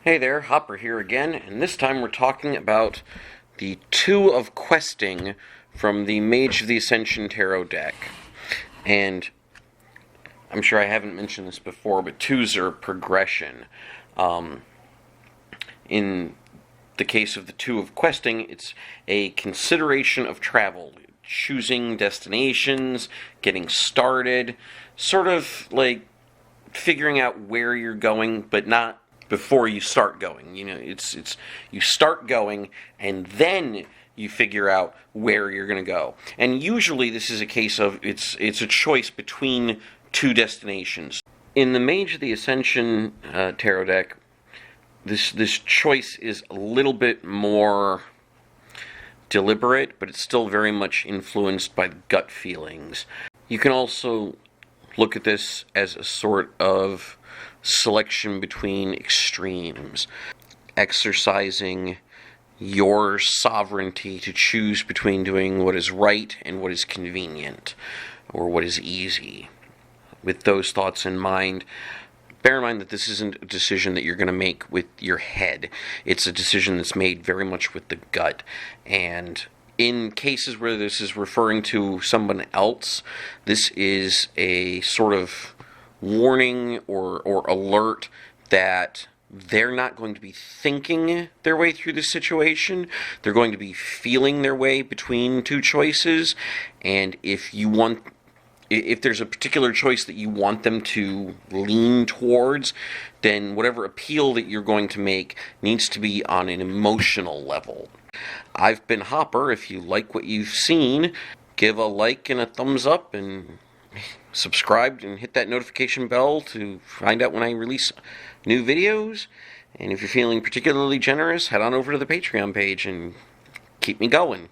Hey there, Hopper here again, and this time we're talking about the Two of Questing from the Mage of the Ascension Tarot deck. And I'm sure I haven't mentioned this before, but twos are progression. In the case of the Two of Questing, it's a consideration of travel, choosing destinations, getting started, sort of like figuring out where you're going, but not before you start going. You know, it's you start going and then you figure out where you're going to go. And usually this is a case of it's a choice between two destinations. In the Mage of the Ascension tarot deck, this choice is a little bit more deliberate, but it's still very much influenced by the gut feelings. You can also look at this as a sort of selection between extremes, exercising your sovereignty to choose between doing what is right and what is convenient, or what is easy. With those thoughts in mind, bear in mind that this isn't a decision that you're going to make with your head. It's a decision that's made very much with the gut. And in cases where this is referring to someone else, this is a sort of warning or alert that they're not going to be thinking their way through the situation. They're going to be feeling their way between two choices. And if there's a particular choice that you want them to lean towards, then whatever appeal that you're going to make needs to be on an emotional level. I've been Hopper. If you like what you've seen, give a like and a thumbs up, and subscribe and hit that notification bell to find out when I release new videos. And if you're feeling particularly generous, head on over to the Patreon page and keep me going.